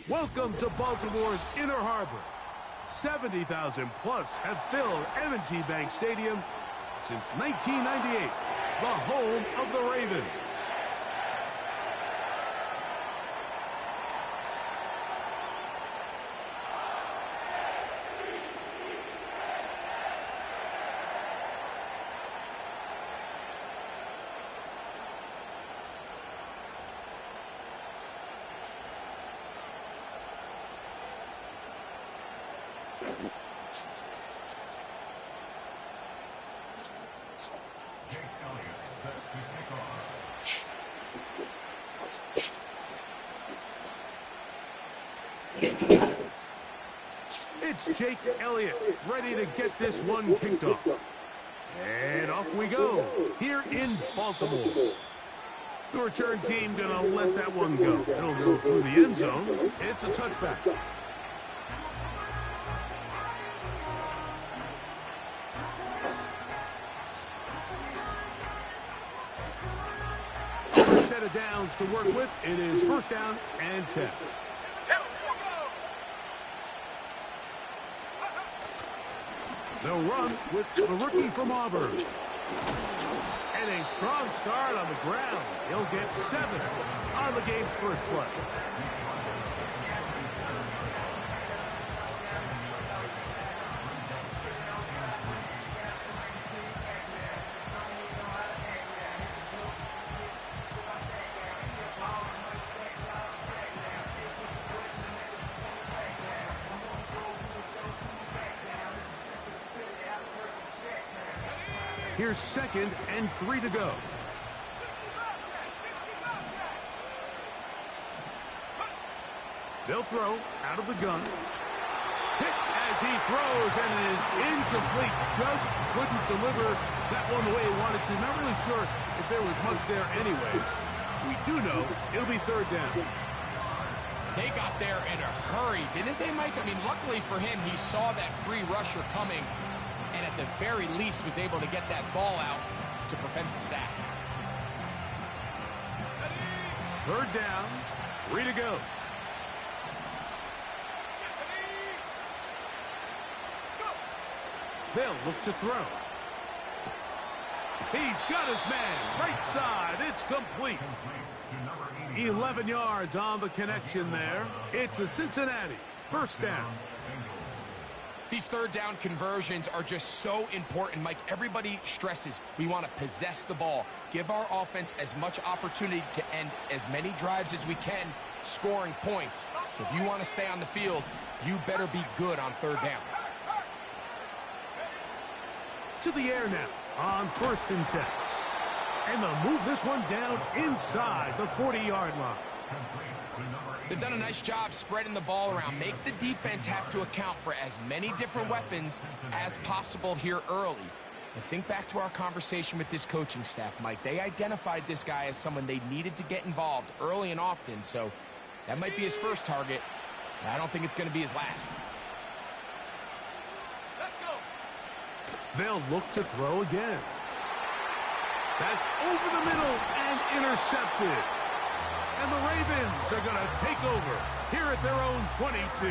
Welcome to Baltimore's Inner Harbor. 70,000 plus have filled M&T Bank Stadium since 1998, the home of the Ravens. It's Jake Elliott ready to get this one kicked off. And off we go here in Baltimore. The return team gonna let that one go. It'll go through the end zone. It's a touchback. Set of downs to work with. It is first down and 10. They'll run with the rookie from Auburn. And a strong start on the ground. He'll get 7 on the game's first play. Here's 2nd and 3 to go. They'll throw out of the gun. Hit as he throws, and it is incomplete. Just couldn't deliver that one the way he wanted to. Not really sure if there was much there anyways. We do know it'll be 3rd down. They got there in a hurry, didn't they, Mike? I mean, luckily for him, he saw that free rusher coming, and at the very least was able to get that ball out to prevent the sack. 3rd down, 3 to go. They'll look to throw. He's got his man, right side, it's complete. 11 yards on the connection there. It's a Cincinnati 1st down. These 3rd down conversions are just so important, Mike. Everybody stresses we want to possess the ball, give our offense as much opportunity to end as many drives as we can, scoring points. So if you want to stay on the field, you better be good on 3rd down. To the air now on 1st and 10. And they'll move this one down inside the 40-yard line. They've done a nice job spreading the ball around. Make the defense have to account for as many different weapons as possible here early. And think back to our conversation with this coaching staff, Mike. They identified this guy as someone they needed to get involved early and often. So that might be his first target. But I don't think it's going to be his last. They'll look to throw again. That's over the middle and intercepted. And the Ravens are going to take over here at their own 22.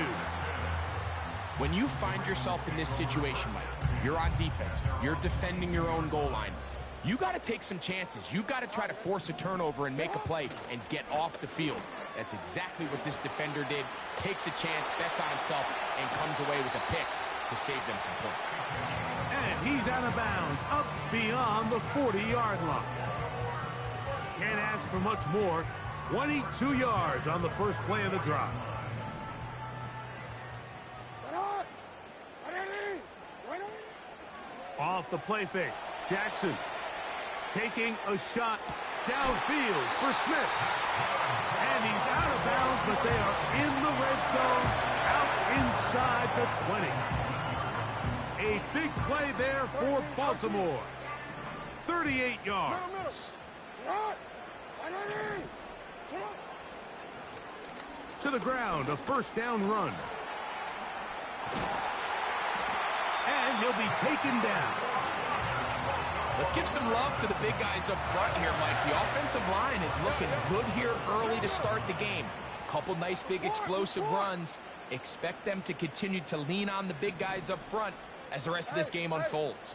When you find yourself in this situation, Mike, you're on defense, you're defending your own goal line, you got to take some chances. You've got to try to force a turnover and make a play and get off the field. That's exactly what this defender did. Takes a chance, bets on himself, and comes away with a pick to save them some points. And he's out of bounds, up beyond the 40-yard line. Can't ask for much more. 22 yards on the first play of the drive. Off the play fake, Jackson taking a shot downfield for Smith. And he's out of bounds, but they are in the red zone, out inside the 20. A big play there for Baltimore. 38 yards. To the ground, a 1st down run. And he'll be taken down. Let's give some love to the big guys up front here, Mike. The offensive line is looking good here early to start the game. Couple nice big explosive runs. Expect them to continue to lean on the big guys up front as the rest of this game unfolds.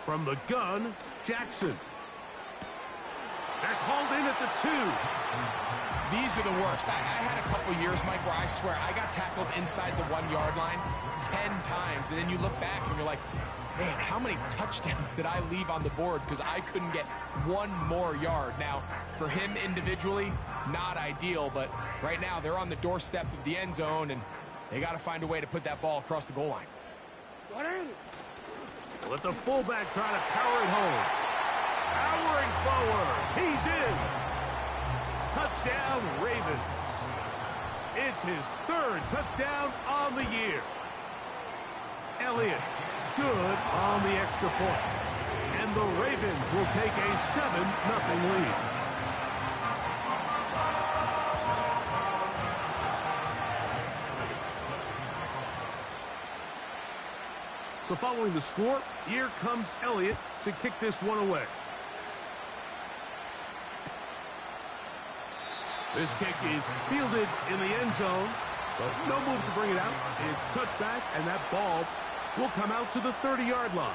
From the gun, Jackson. That's hauled in at the 2. These are the worst. I had a couple years, Mike, where I swear I got tackled inside the 1-yard line 10 times. And then you look back and you're like, man, how many touchdowns did I leave on the board because I couldn't get one more yard? Now, for him individually, not ideal, but right now they're on the doorstep of the end zone, and they got to find a way to put that ball across the goal line. Let the fullback try to power it home. Powering forward. He's in. Touchdown, Ravens. It's his 3rd touchdown on the year. Elliott, good on the extra point. And the Ravens will take a 7-0 lead. So following the score, here comes Elliott to kick this one away. This kick is fielded in the end zone, but no move to bring it out. It's touchback, and that ball will come out to the 30-yard line.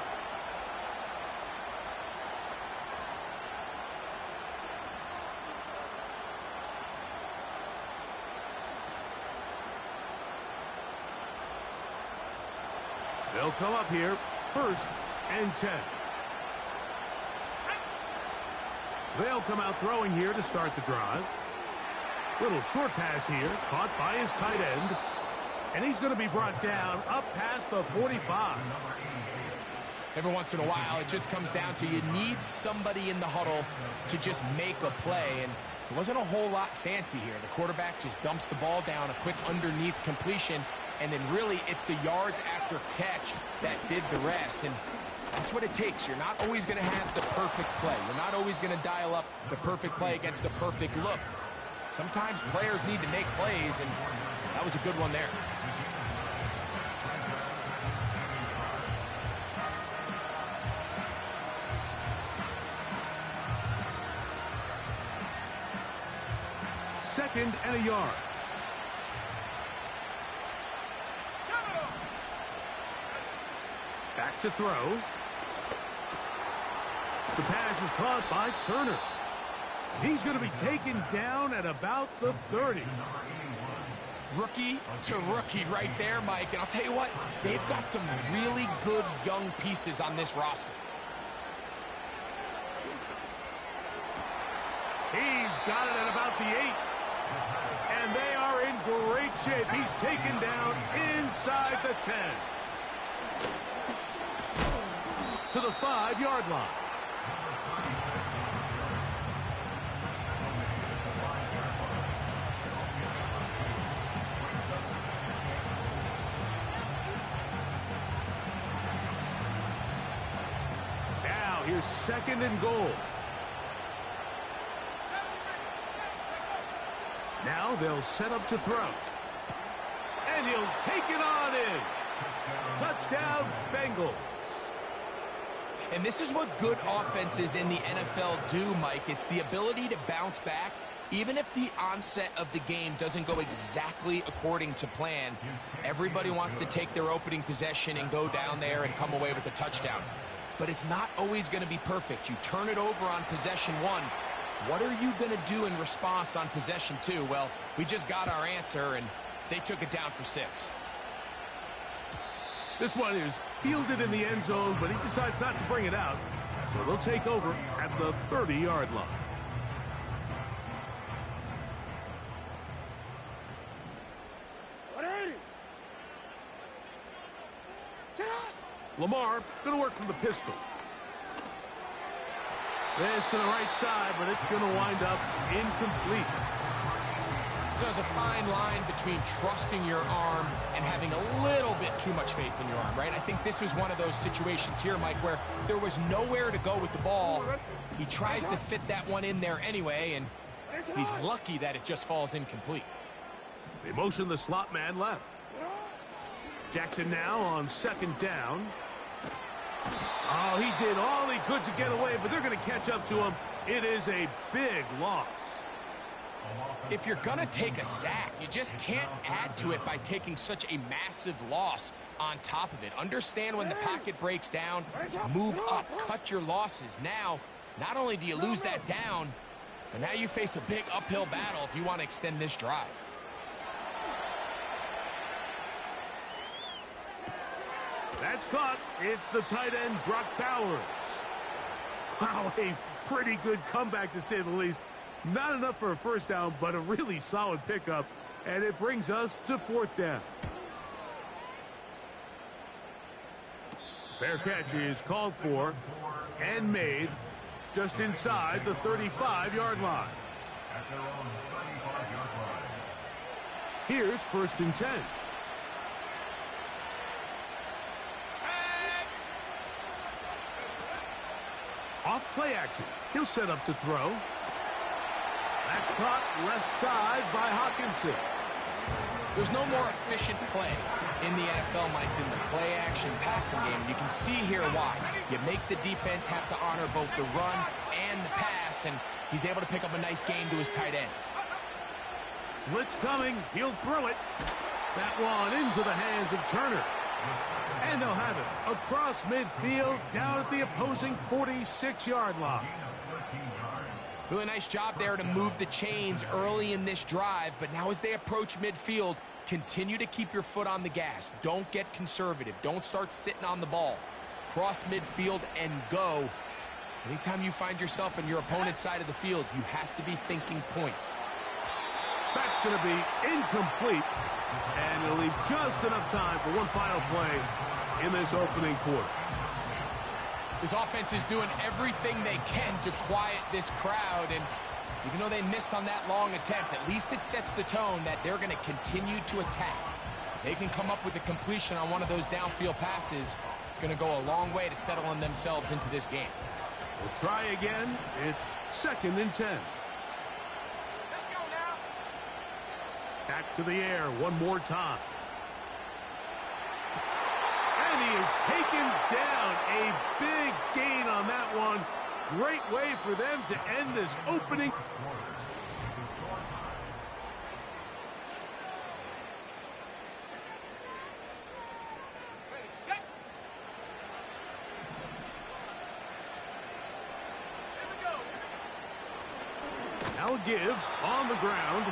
They'll come up here, 1st and 10. They'll come out throwing here to start the drive. Little short pass here, caught by his tight end. And he's going to be brought down up past the 45. Every once in a while, it just comes down to you need somebody in the huddle to just make a play. And it wasn't a whole lot fancy here. The quarterback just dumps the ball down, a quick underneath completion. And then really, it's the yards after catch that did the rest. And that's what it takes. You're not always going to have the perfect play. You're not always going to dial up the perfect play against the perfect look. Sometimes players need to make plays, and that was a good one there. Second and a yard. Back to throw. The pass is caught by Turner. He's going to be taken down at about the 30. Rookie to rookie right there, Mike. And I'll tell you what, they've got some really good young pieces on this roster. He's got it at about the 8. And they are in great shape. He's taken down inside the 10. To the 5-yard line. Now here's 2nd and goal. Now they'll set up to throw. And he'll take it on in. Touchdown, Bengals. And this is what good offenses in the NFL do, Mike. It's the ability to bounce back. Even if the onset of the game doesn't go exactly according to plan, everybody wants to take their opening possession and go down there and come away with a touchdown. But it's not always going to be perfect. You turn it over on possession 1. What are you going to do in response on possession 2? Well, we just got our answer, and they took it down for 6. This one is fielded in the end zone, but he decides not to bring it out. So they'll take over at the 30-yard line. Lamar going to work from the pistol. This to the right side, but it's going to wind up incomplete. There's a fine line between trusting your arm and having a little bit too much faith in your arm, right? I think this was one of those situations here, Mike, where there was nowhere to go with the ball. He tries to fit that one in there anyway, and he's lucky that it just falls incomplete. They motion the slot man left. Jackson now on 2nd down. Oh, he did all he could to get away, but they're going to catch up to him. It is a big loss. If you're going to take a sack, you just can't add to it by taking such a massive loss on top of it. Understand when the pocket breaks down, move up, cut your losses. Now, not only do you lose that down, but now you face a big uphill battle if you want to extend this drive. That's caught. It's the tight end, Brock Bowers. Wow, a pretty good comeback to say the least. Not enough for a first down, but a really solid pickup. And it brings us to 4th down. Fair catch is called for and made just inside the 35-yard line. Here's 1st and 10. Off play action. He'll set up to throw. That's caught left side by Hockenson. There's no more efficient play in the NFL, Mike, than the play-action passing game. You can see here why. You make the defense have to honor both the run and the pass, and he's able to pick up a nice gain to his tight end. Blitz coming. He'll throw it. That one into the hands of Turner. And they'll have it across midfield down at the opposing 46-yard line. Really nice job there to move the chains early in this drive, but now as they approach midfield, continue to keep your foot on the gas. Don't get conservative. Don't start sitting on the ball. Cross midfield and go. Anytime you find yourself on your opponent's side of the field, you have to be thinking points. That's going to be incomplete, and it'll leave just enough time for one final play in this opening quarter. This offense is doing everything they can to quiet this crowd, and even though they missed on that long attempt, at least it sets the tone that they're going to continue to attack. If they can come up with a completion on one of those downfield passes, it's going to go a long way to settling themselves into this game. We'll try again. It's 2nd and 10. Back to the air one more time. And he is taken down. A big gain on that one. Great way for them to end this opening. Now a give on the ground.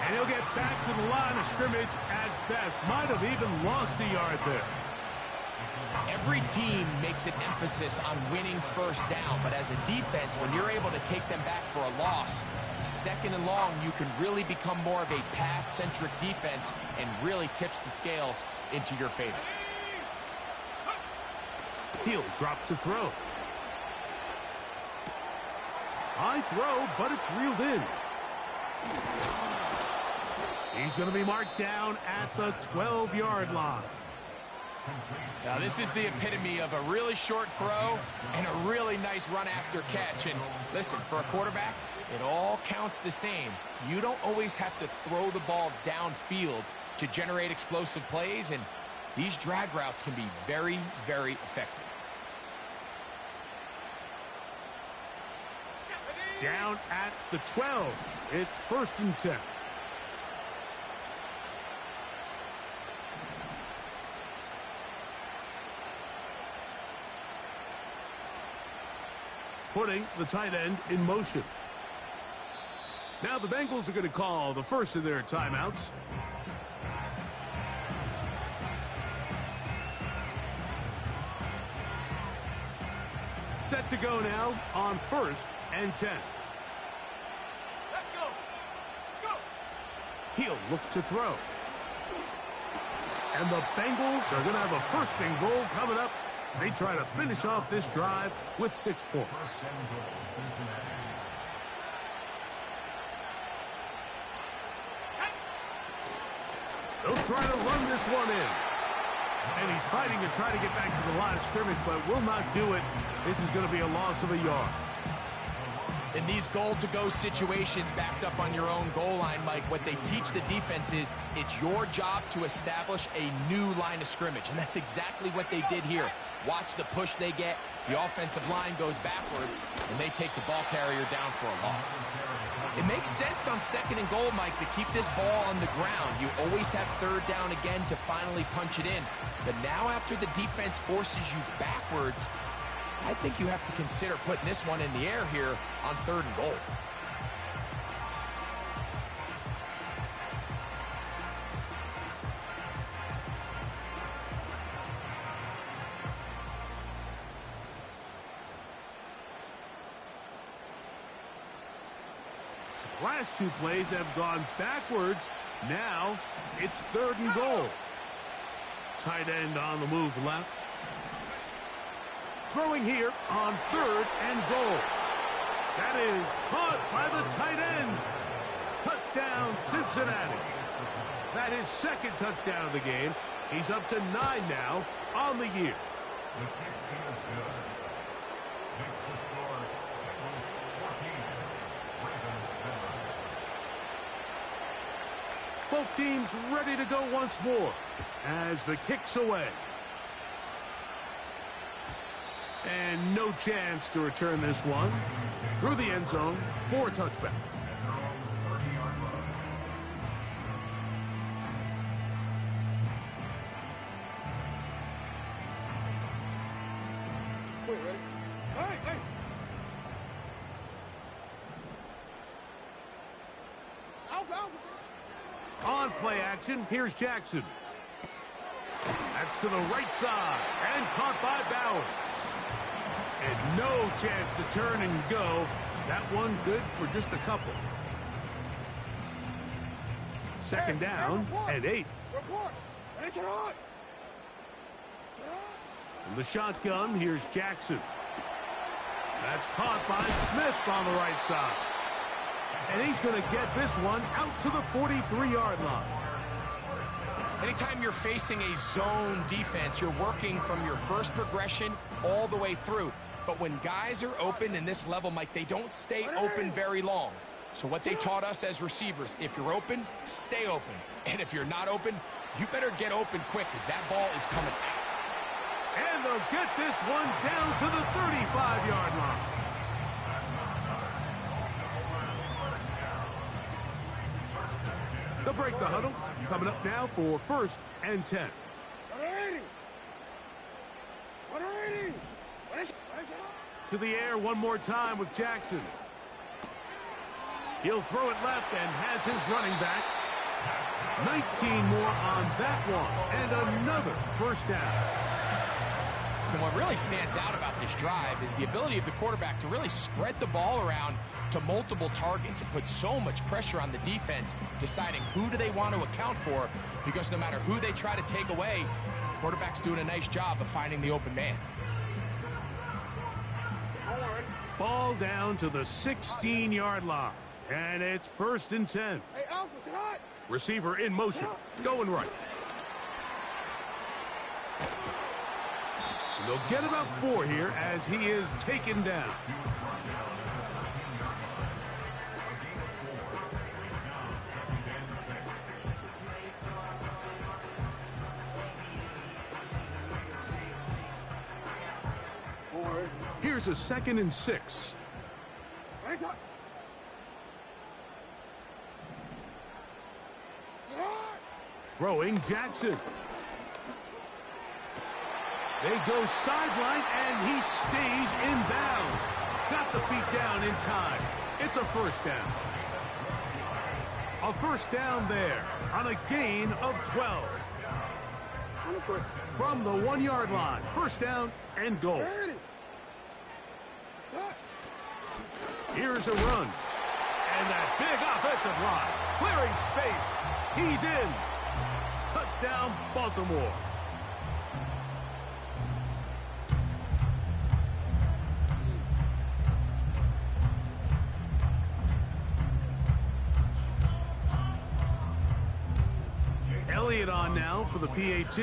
And he'll get back to the line of scrimmage at best. Might have even lost a yard there. Every team makes an emphasis on winning first down, but as a defense, when you're able to take them back for a loss, 2nd and long, you can really become more of a pass-centric defense and really tips the scales into your favor. He'll drop to throw. High throw, but it's reeled in. He's going to be marked down at the 12-yard line. Now, this is the epitome of a really short throw and a really nice run after catch. And listen, for a quarterback, it all counts the same. You don't always have to throw the ball downfield to generate explosive plays, and these drag routes can be very, very effective. Down at the 12. It's 1st and 10. Putting the tight end in motion. Now the Bengals are going to call the first of their timeouts. Set to go now on 1st and 10. Let's go. Go. He'll look to throw. And the Bengals are going to have a 1st and goal coming up. They try to finish off this drive with 6 points. They'll try to run this one in. And he's fighting to try to get back to the line of scrimmage, but will not do it. This is going to be a loss of a yard. In these goal-to-go situations backed up on your own goal line, Mike, what they teach the defense is it's your job to establish a new line of scrimmage, and that's exactly what they did here. Watch the push they get. The offensive line goes backwards, and they take the ball carrier down for a loss. It makes sense on 2nd and goal, Mike, to keep this ball on the ground. You always have 3rd down again to finally punch it in. But now after the defense forces you backwards, I think you have to consider putting this one in the air here on 3rd and goal. The last 2 plays have gone backwards. Now it's 3rd and goal. Tight end on the move left. Throwing here on 3rd and goal. That is caught by the tight end. Touchdown, Cincinnati. That is 2nd touchdown of the game. He's up to 9 now on the year. Both teams ready to go once more as the kick's away. And no chance to return this one through the end zone for a touchback. Wait, ready? Hey! Alpha! On play action, here's Jackson. That's to the right side and caught by Bowers. And no chance to turn and go. That one good for just a couple. 2nd down and 8. Report! It's on! From the shotgun, here's Jackson. That's caught by Smith on the right side. And he's going to get this one out to the 43-yard line. Anytime you're facing a zone defense, you're working from your first progression all the way through. But when guys are open in this level, Mike, they don't stay open very long. So what they taught us as receivers, if you're open, stay open. And if you're not open, you better get open quick because that ball is coming out. And they'll get this one down to the 35-yard line. They'll break the huddle. Coming up now for 1st and 10. To the air one more time with Jackson. He'll throw it left and has his running back. 19 more on that one. And another 1st down. And what really stands out about this drive is the ability of the quarterback to really spread the ball around to multiple targets and put so much pressure on the defense, deciding who do they want to account for, because no matter who they try to take away, the quarterback's doing a nice job of finding the open man. Ball down to the 16-yard line. And it's 1st and 10. Hey, Alpha, sit hot! Receiver in motion. Going right. And they'll get about 4 here as he is taken down. Here's a 2nd and 6. Throwing Jackson. They go sideline, and he stays in bounds. Got the feet down in time. It's a 1st down. A 1st down there on a gain of 12. From the 1-yard line. 1st down and goal. Here's a run. And that big offensive line. Clearing space. He's in. Touchdown, Baltimore. Elliott on now for the PAT.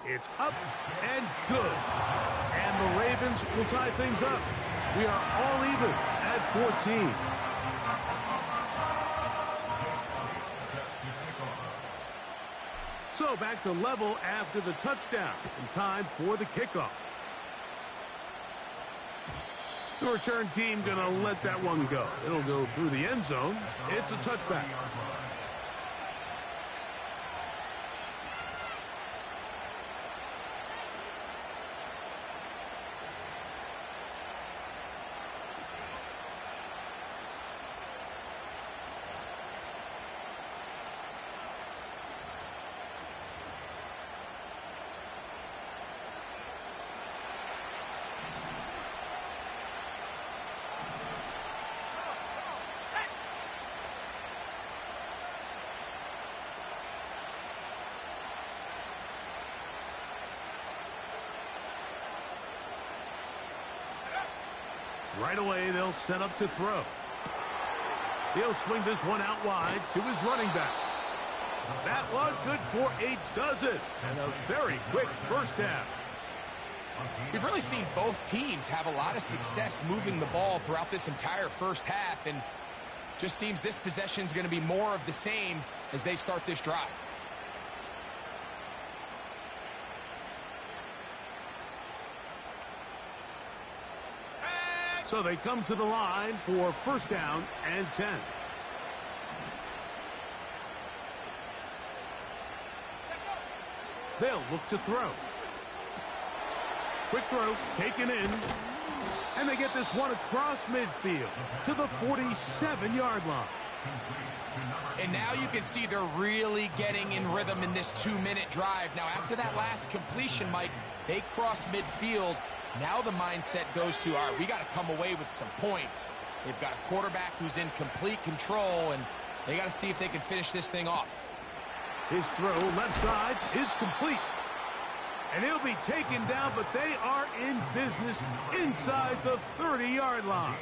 It's up and good. And the Ravens will tie things up. We are all even at 14. So back to level after the touchdown. And time for the kickoff. The return team going to let that one go. It'll go through the end zone. It's a touchback. Right away, they'll set up to throw. He'll swing this one out wide to his running back. That one good for a dozen. And a very quick first down. We've really seen both teams have a lot of success moving the ball throughout this entire first half. And just seems this possession is going to be more of the same as they start this drive. So they come to the line for first down and 10. They'll look to throw. Quick throw, taken in. And they get this one across midfield to the 47-yard line. And now you can see they're really getting in rhythm in this 2-minute drive. Now, after that last completion, Mike, they cross midfield. Now the mindset goes to, all right, we got to come away with some points. They've got a quarterback who's in complete control, and they got to see if they can finish this thing off. His throw left side is complete. And he'll be taken down, but they are in business inside the 30-yard line.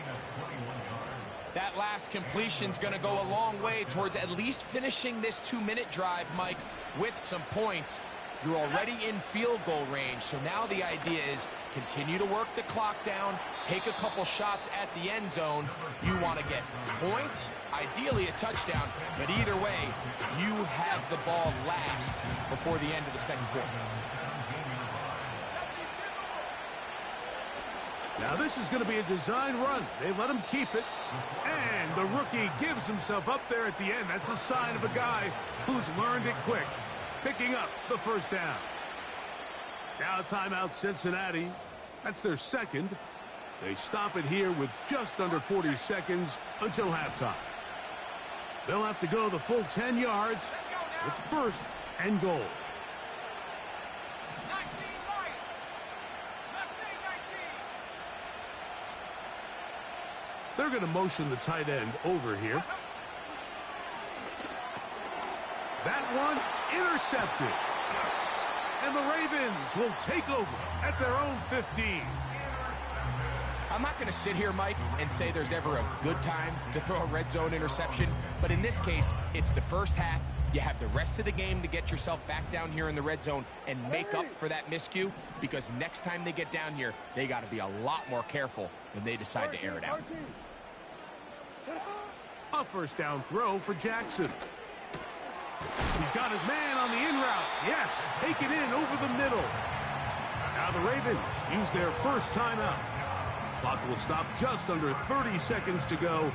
That last completion's going to go a long way towards at least finishing this 2-minute drive, Mike, with some points. You're already in field goal range, so now the idea is continue to work the clock down, take a couple shots at the end zone. You want to get points, ideally a touchdown, but either way, you have the ball last before the end of the second quarter. Now this is going to be a design run. They let him keep it. And the rookie gives himself up there at the end. That's a sign of a guy who's learned it quick. Picking up the first down. Now timeout Cincinnati. That's their second. They stop it here with just under 40 seconds until halftime. They'll have to go the full 10 yards with first and goal. 19 right. Let's stay 19. They're going to motion the tight end over here. That one intercepted. And the Ravens will take over at their own 15. I'm not going to sit here, Mike, and say there's ever a good time to throw a red zone interception. But in this case, it's the first half. You have the rest of the game to get yourself back down here in the red zone and make up for that miscue. Because next time they get down here, they got to be a lot more careful when they decide to air it out. A first down throw for Jackson. He's got his man on the in route. Yes, take it in over the middle. Now the Ravens use their first timeout. Clock will stop just under 30 seconds to go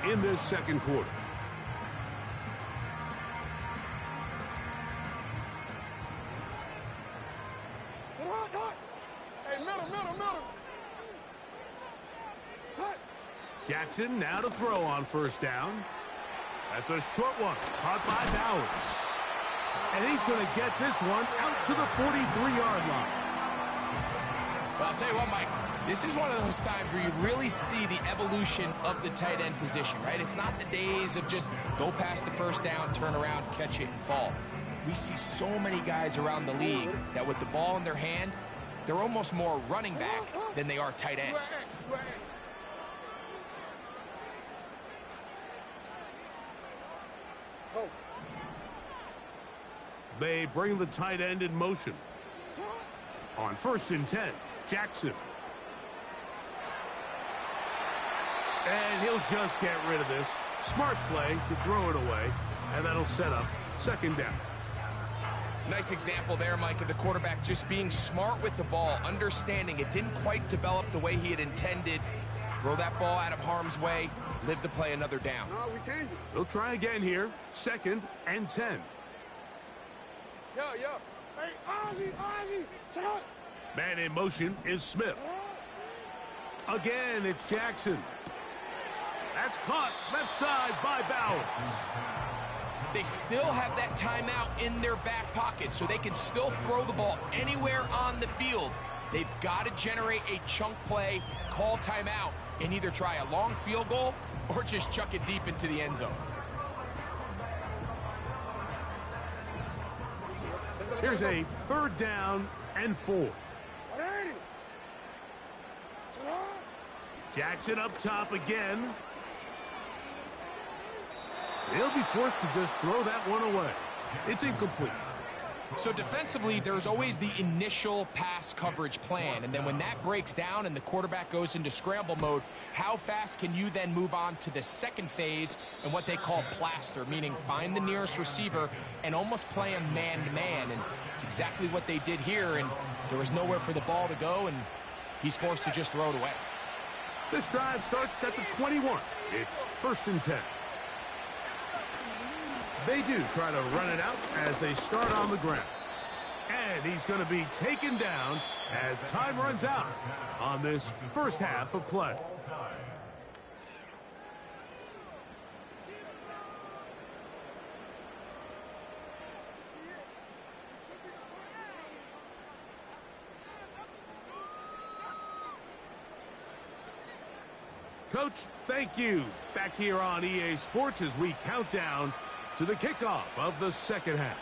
in this second quarter. Hey, middle. Touch. Jackson now to throw on first down. That's a short one, caught by Bowers. And he's going to get this one out to the 43-yard line. Well, I'll tell you what, Mike, this is one of those times where you really see the evolution of the tight end position, right? It's not the days of just go past the first down, turn around, catch it, and fall. We see so many guys around the league that with the ball in their hand, they're almost more running back than they are tight end. They bring the tight end in motion. On first and 10, Jackson. And he'll just get rid of this. Smart play to throw it away, and that'll set up second down. Nice example there, Mike, of the quarterback just being smart with the ball, understanding it didn't quite develop the way he had intended. Throw that ball out of harm's way, live to play another down. No, we changed it. They'll try again here. 2nd and 10. Yo. Hey, Ozzie, shut up. Man in motion is Smith. Again, it's Jackson. That's caught left side by Bowers. They still have that timeout in their back pocket, so they can still throw the ball anywhere on the field. They've got to generate a chunk play, call timeout, and either try a long field goal or just chuck it deep into the end zone. Here's a 3rd down and 4. Jackson up top again. They'll be forced to just throw that one away. It's incomplete. So defensively, there's always the initial pass coverage plan, and then when that breaks down and the quarterback goes into scramble mode, how fast can you then move on to the second phase and what they call plaster, meaning find the nearest receiver and almost play him man-to-man, and it's exactly what they did here, and there was nowhere for the ball to go, and he's forced to just throw it away. This drive starts at the 21. It's 1st and 10. They do try to run it out as they start on the ground. And he's going to be taken down as time runs out on this first half of play. Coach, thank you. Back here on EA Sports as we count down to the kickoff of the second half.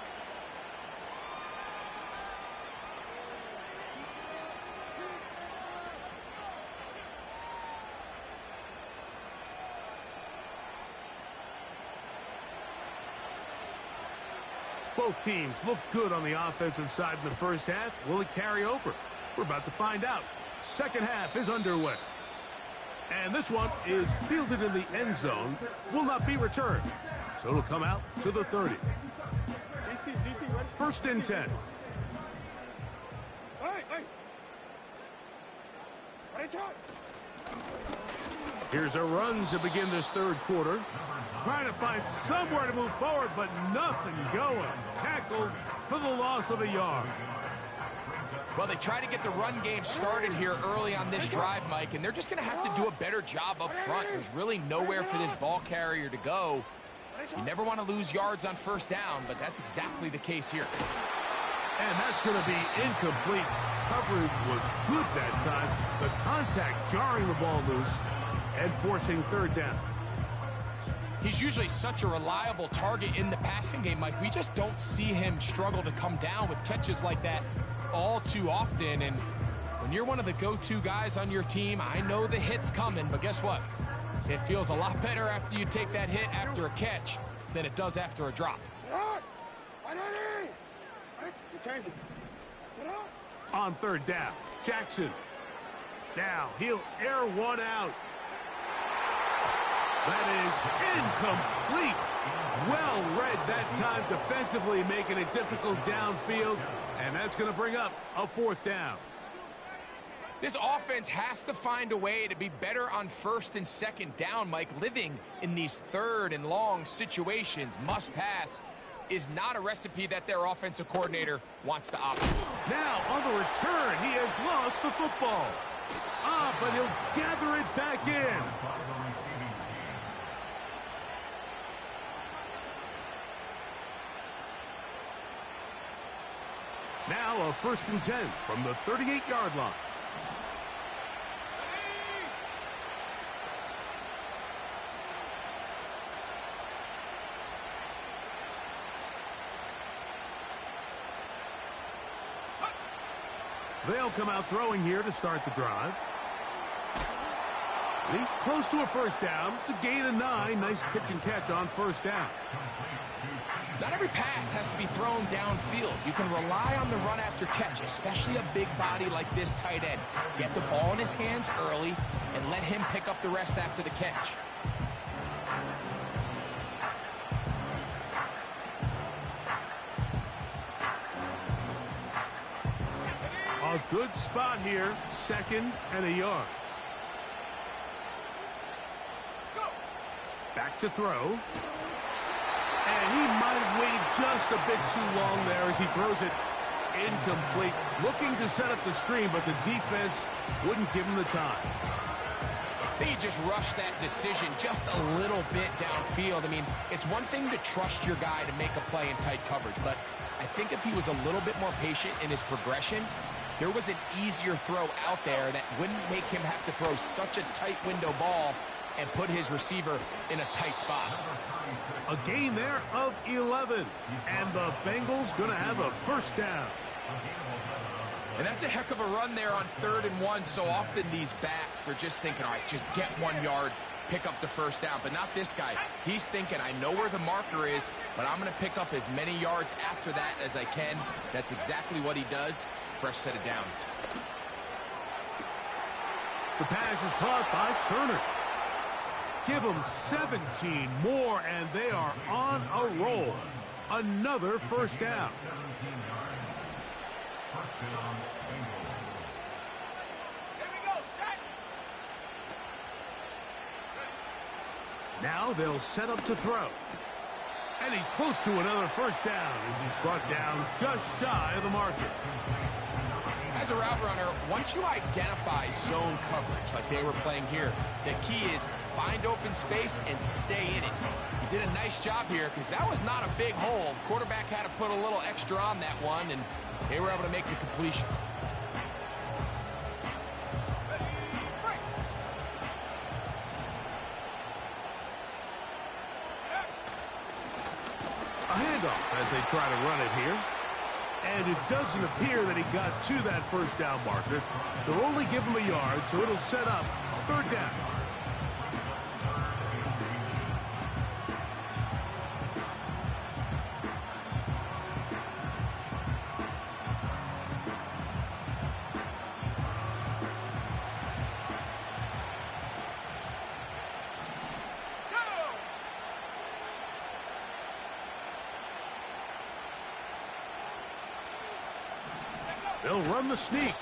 Both teams look good on the offensive side in the first half. Will it carry over? We're about to find out. Second half is underway. And this one is fielded in the end zone. Will not be returned. So it'll come out to the 30. DC, ready? 1st and 10. Hey. Ready, shot. Here's a run to begin this 3rd quarter. Trying to find somewhere to move forward, but nothing going. Tackled for the loss of a yard. Well, they try to get the run game started here early on this drive, Mike, and they're just going to have to do a better job up front. There's really nowhere for this ball carrier to go. You never want to lose yards on 1st down, but that's exactly the case here. And that's going to be incomplete. Coverage was good that time. The contact jarring the ball loose and forcing 3rd down. He's usually such a reliable target in the passing game, Mike. We just don't see him struggle to come down with catches like that all too often. And when you're one of the go-to guys on your team, I know the hit's coming, but guess what? It feels a lot better after you take that hit after a catch than it does after a drop. On 3rd down, Jackson. Now he'll air one out. That is incomplete. Well read that time defensively, making it difficult downfield. And that's going to bring up a 4th down. This offense has to find a way to be better on 1st and 2nd down, Mike. Living in these 3rd and long situations, must pass, is not a recipe that their offensive coordinator wants to opt. Now on the return, he has lost the football. But he'll gather it back in. Now a 1st and 10 from the 38-yard line. They'll come out throwing here to start the drive. And he's close to a 1st down. It's a gain of 9. Nice pitch and catch on 1st down. Not every pass has to be thrown downfield. You can rely on the run after catch, especially a big body like this tight end. Get the ball in his hands early and let him pick up the rest after the catch. A good spot here, 2nd and a yard. Back to throw. And he might have waited just a bit too long there as he throws it incomplete. Looking to set up the screen, but the defense wouldn't give him the time. He just rushed that decision just a little bit downfield. I mean, it's one thing to trust your guy to make a play in tight coverage, but I think if he was a little bit more patient in his progression, there was an easier throw out there that wouldn't make him have to throw such a tight window ball and put his receiver in a tight spot. A gain there of 11, and the Bengals going to have a first down. And that's a heck of a run there on 3rd and 1. So often these backs, they're just thinking, all right, just get 1 yard, pick up the first down. But not this guy. He's thinking, I know where the marker is, but I'm going to pick up as many yards after that as I can. That's exactly what he does. Fresh set of downs. The pass is caught by Turner. Give them 17 more, and they are on a roll. Another first down. Now they'll set up to throw. And he's close to another first down as he's brought down just shy of the marker. As a route runner, once you identify zone coverage like they were playing here, the key is find open space and stay in it. He did a nice job here because that was not a big hole. The quarterback had to put a little extra on that one, and they were able to make the completion. A handoff as they try to run it here. And it doesn't appear that he got to that first down marker. They'll only give him a yard, so it'll set up 3rd down. They'll run the sneak.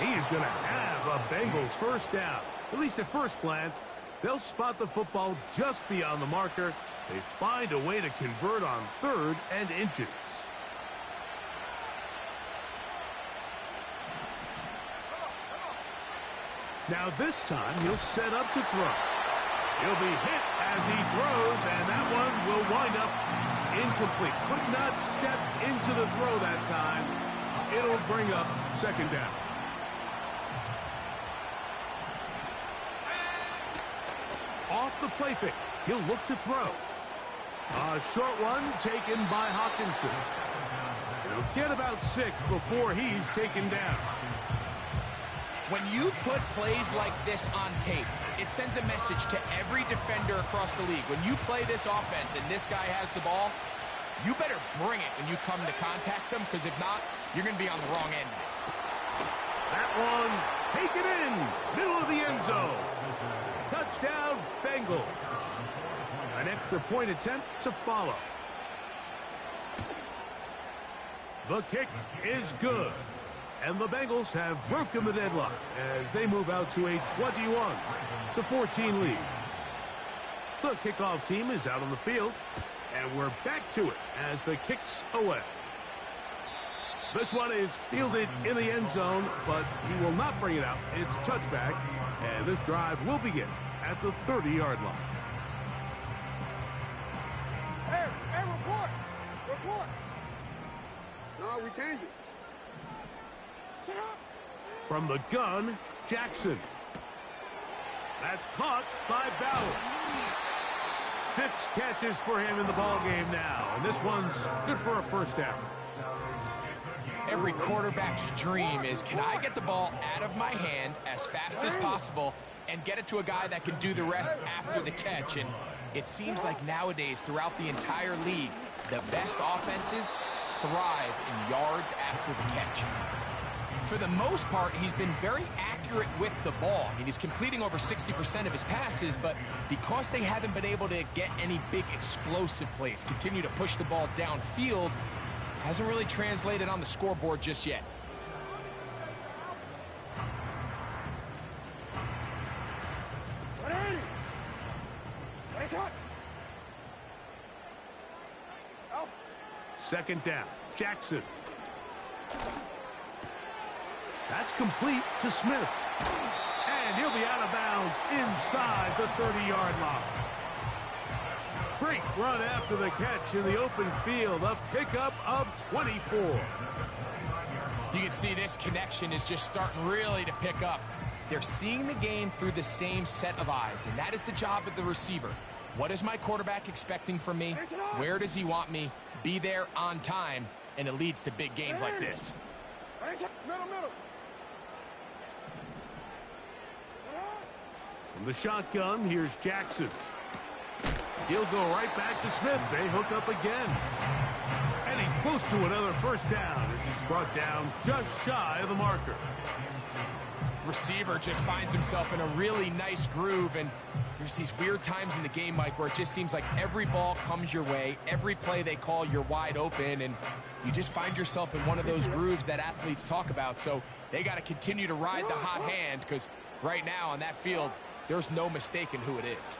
He's going to have a Bengals first down. At least at first glance, they'll spot the football just beyond the marker. They find a way to convert on 3rd and inches. Now this time he'll set up to throw. He'll be hit as he throws, and that one will wind up incomplete. Could not step into the throw that time. It'll bring up 2nd down. Off the play fake, he'll look to throw. A short one taken by Hawkinson. He'll get about 6 before he's taken down. When you put plays like this on tape, it sends a message to every defender across the league. When you play this offense and this guy has the ball, you better bring it when you come to contact him, because if not, you're going to be on the wrong end. That one taken in, middle of the end zone. Touchdown, Bengals. An extra point attempt to follow. The kick is good. And the Bengals have broken the deadlock as they move out to a 21-14 lead. The kickoff team is out on the field. And we're back to it as the kick's away. This one is fielded in the end zone, but he will not bring it out. It's touchback, and this drive will begin at the 30-yard line. Hey, report. No, we changed it. Sit up. From the gun, Jackson. That's caught by Bowers. 6 catches for him in the ballgame now, and this one's good for a first down. Every quarterback's dream is, can I get the ball out of my hand as fast as possible and get it to a guy that can do the rest after the catch? And it seems like nowadays, throughout the entire league, the best offenses thrive in yards after the catch. For the most part, he's been very accurate with the ball. I mean, he's completing over 60% of his passes, but because they haven't been able to get any big explosive plays, continue to push the ball downfield, hasn't really translated on the scoreboard just yet. Second down. Jackson. That's complete to Smith. And he'll be out of bounds inside the 30-yard line. Great run after the catch in the open field. A pickup of 24. You can see this connection is just starting really to pick up. They're seeing the game through the same set of eyes, and that is the job of the receiver. What is my quarterback expecting from me? Where does he want me? Be there on time, and it leads to big gains like this. Middle. From the shotgun, here's Jackson. He'll go right back to Smith. They hook up again. And he's close to another first down as he's brought down just shy of the marker. Receiver just finds himself in a really nice groove, and there's these weird times in the game, Mike, where it just seems like every ball comes your way, every play they call, you're wide open, and you just find yourself in one of those grooves that athletes talk about. So they got to continue to ride the hot hand, because right now on that field, there's no mistaking who it is.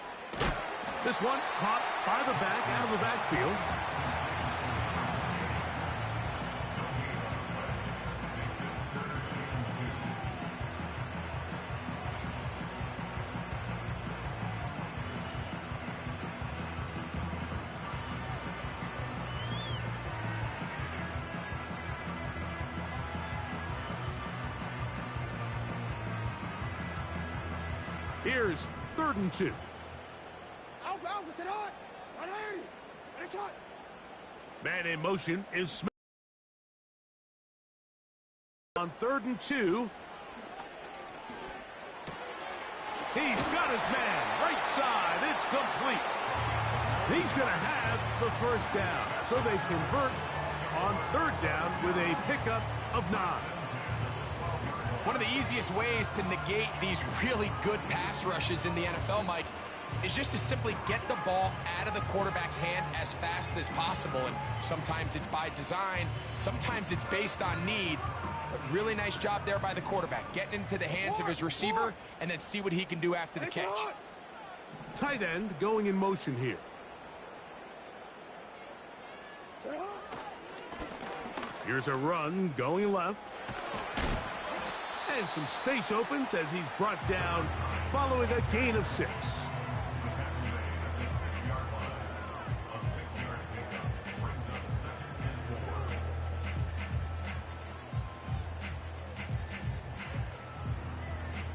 This one caught by the back out of the backfield. Here's 3rd and 2. Alpha, sit on. Right shot. Man in motion is Smith. On 3rd and 2. He's got his man. Right side. It's complete. He's going to have the first down. So they convert on 3rd down with a pickup of 9. One of the easiest ways to negate these really good pass rushes in the NFL, Mike, is just to simply get the ball out of the quarterback's hand as fast as possible. And sometimes it's by design, sometimes it's based on need. But really nice job there by the quarterback, getting into the hands of his receiver and then see what he can do after the catch. Tight end going in motion here. Here's a run going left. And some space opens as he's brought down following a gain of 6.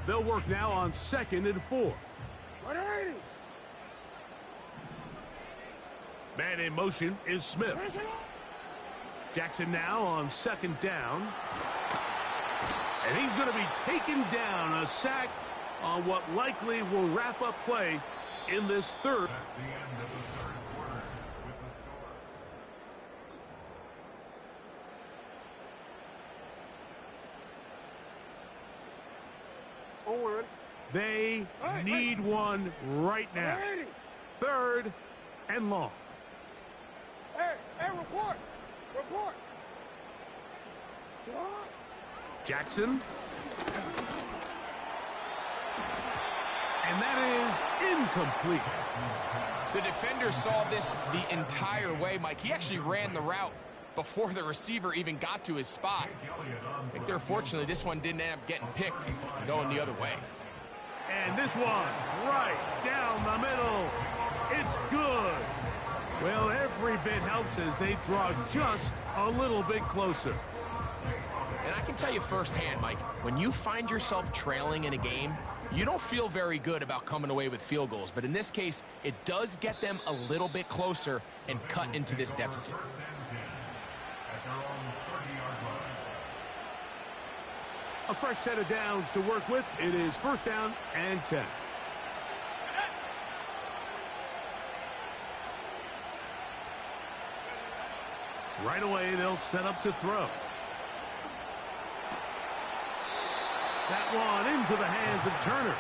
They'll work now on 2nd and 4. Man in motion is Smith. Jackson now on 2nd down. And he's going to be taken down. A sack on what likely will wrap up play in this 3rd. That's the end of the 3rd quarter with the score. Owen. They need one right now. 3rd and long. Hey, report. Jackson. And that is incomplete. The defender saw this the entire way, Mike. He actually ran the route before the receiver even got to his spot. I think they're fortunately this one didn't end up getting picked and going the other way. And this one right down the middle. It's good. Well, every bit helps as they draw just a little bit closer. And I can tell you firsthand, Mike, when you find yourself trailing in a game, you don't feel very good about coming away with field goals. But in this case, it does get them a little bit closer and cut into this deficit. A fresh set of downs to work with. It is 1st down and 10. Right away, they'll set up to throw. That one into the hands of Turner.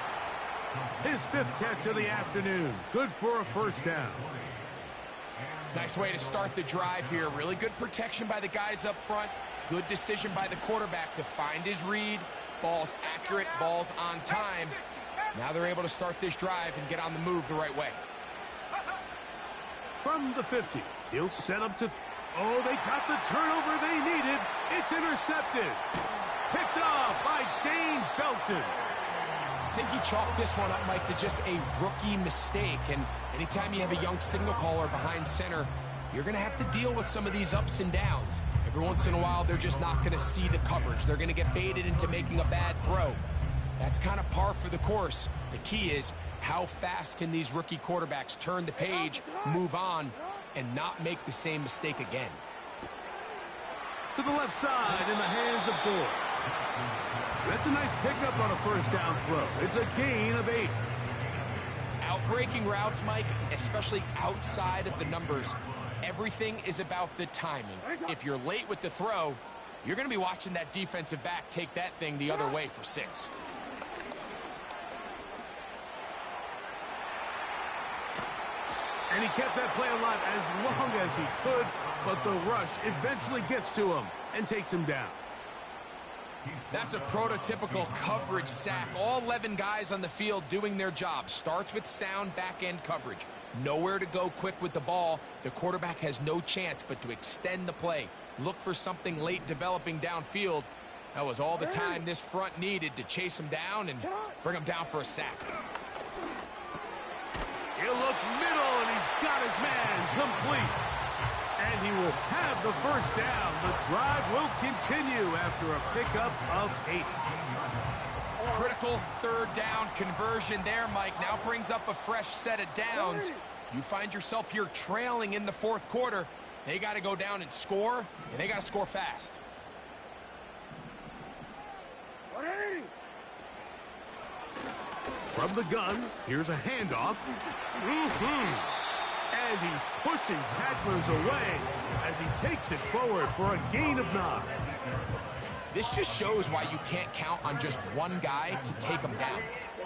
His 5th catch of the afternoon. Good for a 1st down. Nice way to start the drive here. Really good protection by the guys up front. Good decision by the quarterback to find his read. Ball's accurate, ball's on time. Now they're able to start this drive and get on the move the right way. From the 50, he'll set up to... Oh, they got the turnover they needed. It's intercepted. Picked off by Dane Belton. I think he chalked this one up, Mike, to just a rookie mistake. And anytime you have a young signal caller behind center, you're going to have to deal with some of these ups and downs. Every once in a while, they're just not going to see the coverage. They're going to get baited into making a bad throw. That's kind of par for the course. The key is, how fast can these rookie quarterbacks turn the page, move on, and not make the same mistake again? To the left side in the hands of Gore. That's a nice pickup on a first down throw. It's a gain of 8. Outbreaking routes, Mike, especially outside of the numbers, everything is about the timing. If you're late with the throw, you're going to be watching that defensive back take that thing the other way for 6. And he kept that play alive as long as he could, but the rush eventually gets to him and takes him down. That's a prototypical coverage sack. All 11 guys on the field doing their job. Starts with sound back-end coverage. Nowhere to go quick with the ball. The quarterback has no chance but to extend the play. Look for something late developing downfield. That was all the time this front needed to chase him down and bring him down for a sack. He'll look middle, and he's got his man complete. And he will have the first down. The drive will continue after a pickup of 8. Critical third down conversion there, Mike. Now brings up a fresh set of downs. You find yourself here trailing in the fourth quarter. They got to go down and score, and they got to score fast. From the gun, here's a handoff. And he's pushing tacklers away as he takes it forward for a gain of 9. This just shows why you can't count on just one guy to take him down.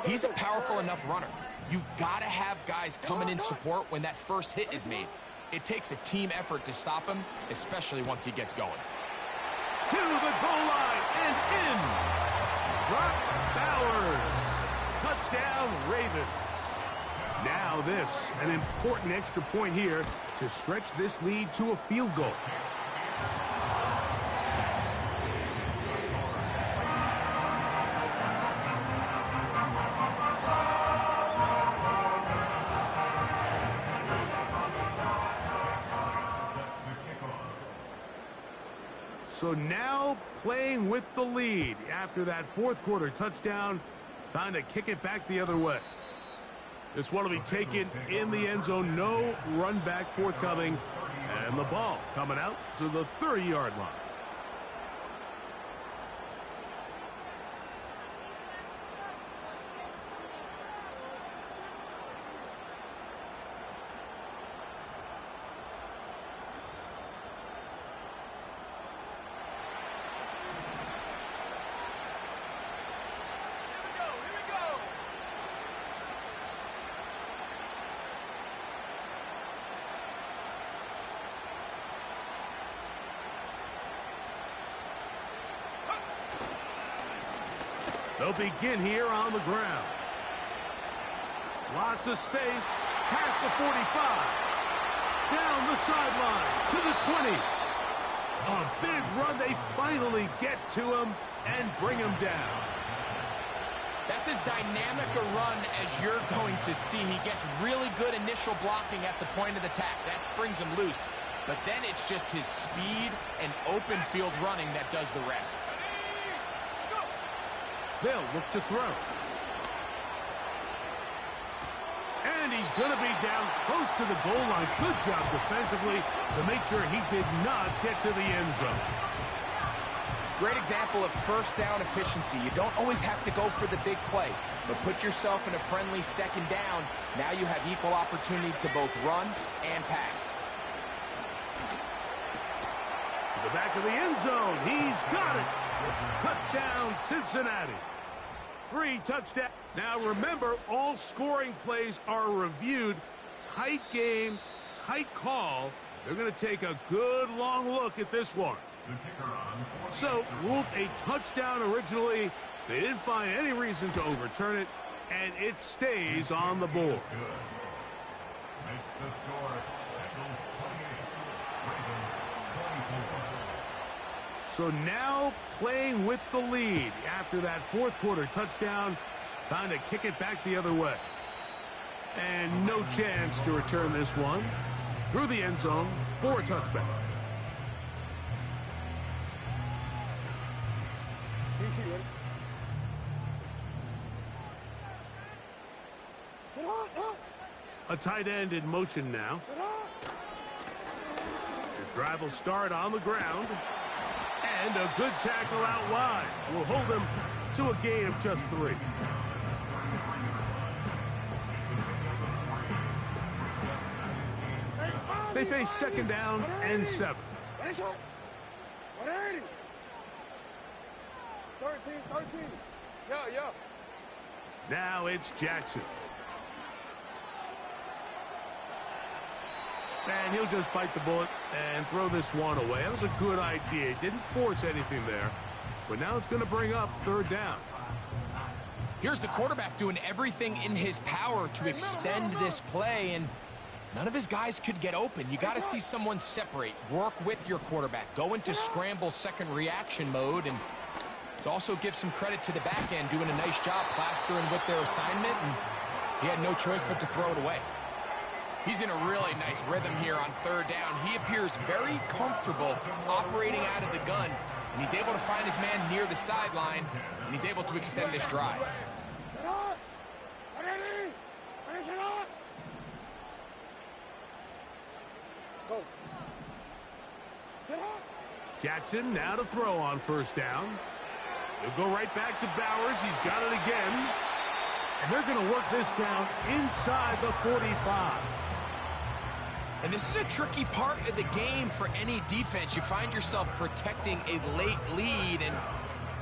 He's a powerful enough runner. You gotta have guys coming in support when that first hit is made. It takes a team effort to stop him, especially once he gets going. To the goal line and in. Brock Bowers. Touchdown, Ravens. Now this, an important extra point here to stretch this lead to a field goal. So now playing with the lead after that fourth quarter touchdown. Time to kick it back the other way. This one will be taken in the end zone. No run back forthcoming. And the ball coming out to the 30-yard line. They'll begin here on the ground. Lots of space. Past the 45. Down the sideline to the 20. A big run. They finally get to him and bring him down. That's as dynamic a run as you're going to see. He gets really good initial blocking at the point of attack. That springs him loose. But then it's just his speed and open field running that does the rest. They'll look to throw. And he's going to be down close to the goal line. Good job defensively to make sure he did not get to the end zone. Great example of first down efficiency. You don't always have to go for the big play, but put yourself in a friendly second down. Now you have equal opportunity to both run and pass. To the back of the end zone. He's got it. Touchdown, Cincinnati. 3 touchdowns. Now remember, all scoring plays are reviewed. Tight game, tight call. They're going to take a good long look at this one. So, ruled a touchdown originally. They didn't find any reason to overturn it, and it stays on the board. So now playing with the lead after that fourth quarter touchdown. Time to kick it back the other way. And no chance to return this one through the end zone for a touchback. A tight end in motion now. His drive will start on the ground. And a good tackle out wide will hold him to a gain of just 3. They face second down and 7. 13. Yeah. Now it's Jackson. And he'll just bite the bullet and throw this one away. That was a good idea. Didn't force anything there. But now it's going to bring up third down. Here's the quarterback doing everything in his power to extend this play, and none of his guys could get open. You got to see someone separate, work with your quarterback, go into scramble second reaction mode, and it's also give some credit to the back end doing a nice job plastering with their assignment, and he had no choice but to throw it away. He's in a really nice rhythm here on third down. He appears very comfortable operating out of the gun, and he's able to find his man near the sideline, and he's able to extend this drive. Jackson now to throw on first down. He'll go right back to Bowers. He's got it again. And they're going to work this down inside the 45. And this is a tricky part of the game for any defense. You find yourself protecting a late lead, and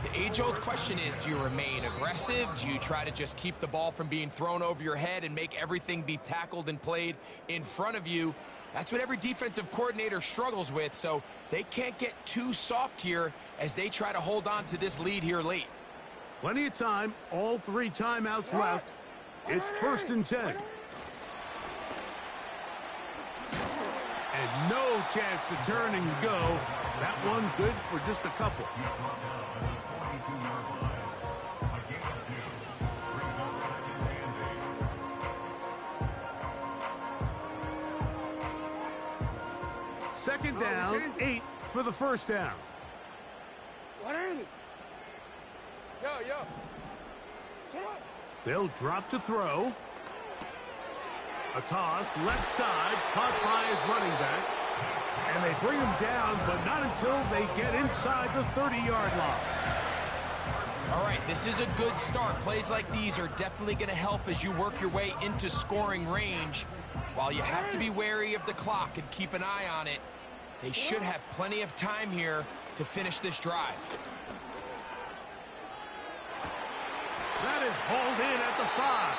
the age-old question is, do you remain aggressive? Do you try to just keep the ball from being thrown over your head and make everything be tackled and played in front of you? That's what every defensive coordinator struggles with, so they can't get too soft here as they try to hold on to this lead here late. Plenty of time, all 3 timeouts left. It's 1st and 10. And no chance to turn and go. That one good for just a couple. Second down, 8 for the first down. Yeah. They'll drop to throw. A toss, left side, caught by his running back. And they bring him down, but not until they get inside the 30-yard line. All right, this is a good start. Plays like these are definitely going to help as you work your way into scoring range. While you have to be wary of the clock and keep an eye on it, they should have plenty of time here to finish this drive. That is hauled in at the 5.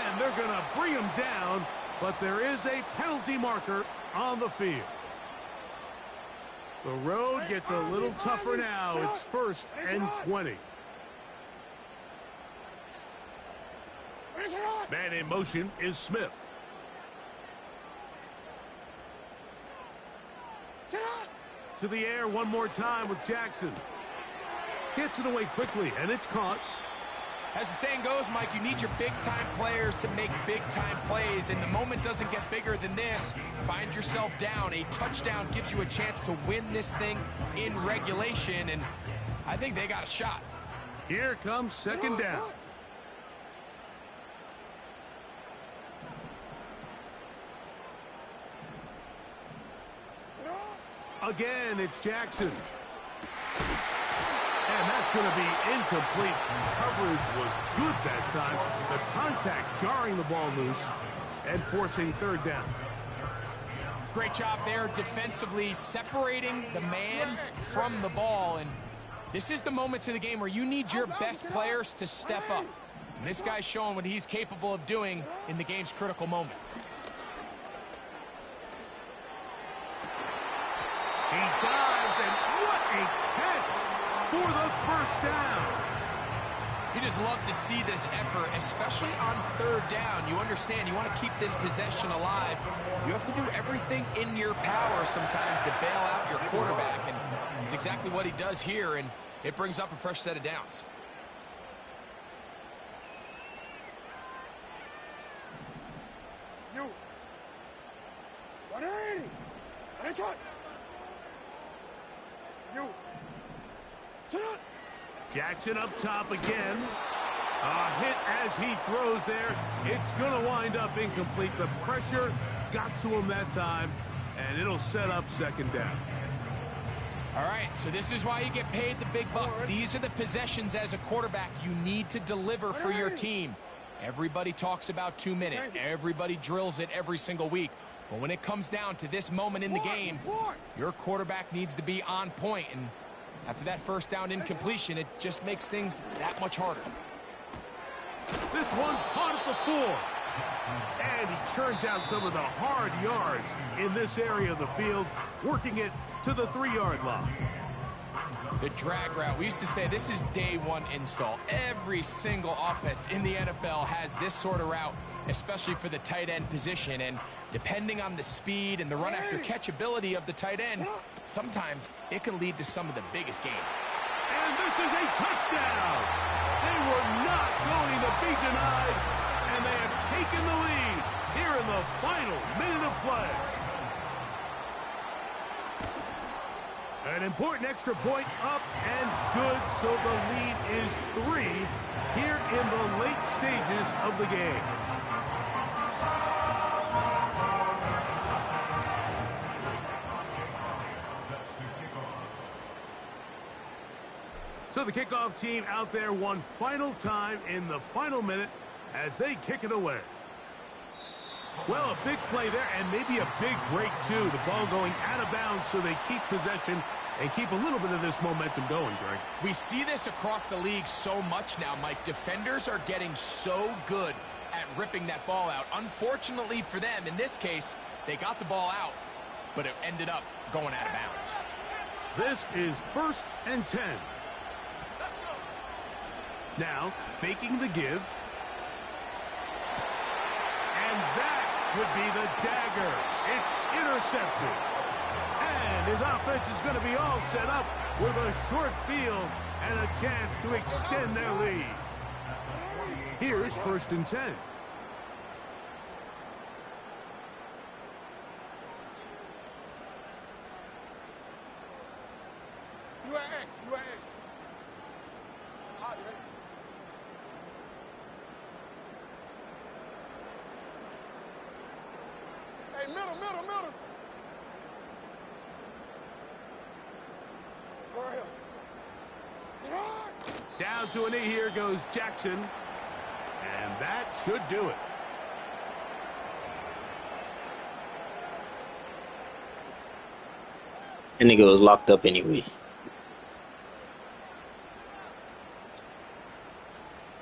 And they're going to bring him down, but there is a penalty marker on the field. The road gets a little tougher now. It's 1st and 20. Man in motion is Smith. To the air one more time with Jackson. Gets it away quickly, and it's caught. As the saying goes, Mike, you need your big-time players to make big-time plays, and the moment doesn't get bigger than this. Find yourself down. A touchdown gives you a chance to win this thing in regulation, and I think they got a shot. Here comes second down. Again, it's Jackson. And that's going to be incomplete. Coverage was good that time. The contact jarring the ball loose and forcing third down. Great job there defensively, separating the man from the ball. And this is the moments of the game where you need your best players to step up. And this guy's showing what he's capable of doing in the game's critical moment. He dives, and what a catch for the first down. You just love to see this effort, especially on third down. You understand, you want to keep this possession alive. You have to do everything in your power sometimes to bail out your quarterback, and It's exactly what he does here, and it brings up a fresh set of downs. You. 180. Nice shot. You. Sit up. Jackson up top again. A hit as he throws there. It's going to wind up incomplete. The pressure got to him that time, and it'll set up second down. All right, so this is why you get paid the big bucks. These are the possessions as a quarterback you need to deliver for your team. Everybody talks about 2 minutes. Everybody drills it every single week. But when it comes down to this moment in the game, your quarterback needs to be on point. And after that first down incompletion, it just makes things that much harder. This one caught at the 4. And he churns out some of the hard yards in this area of the field, working it to the 3-yard line. The drag route. We used to say this is day one install. Every single offense in the NFL has this sort of route, especially for the tight end position. And depending on the speed and the run after catch ability of the tight end, sometimes it can lead to some of the biggest gains. And this is a touchdown. They were not going to be denied, and they have taken the lead here in the final minute of play. An important extra point up and good, so the lead is 3 here in the late stages of the game. So the kickoff team out there one final time in the final minute as they kick it away. Well, a big play there and maybe a big break too. The ball going out of bounds so they keep possession and keep a little bit of this momentum going, Greg. We see this across the league so much now, Mike. Defenders are getting so good at ripping that ball out. Unfortunately for them, in this case, they got the ball out, but it ended up going out of bounds. This is 1st and 10. Now, faking the give. And that would be the dagger. It's intercepted. And his offense is going to be all set up with a short field and a chance to extend their lead. Here's 1st and 10. You at X. You at X. Hot, man. Hey, middle. Go right here. Get hard. Down to a knee here goes Jackson. And that should do it. And nigga was locked up anyway.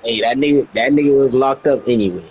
Hey, that nigga was locked up anyway.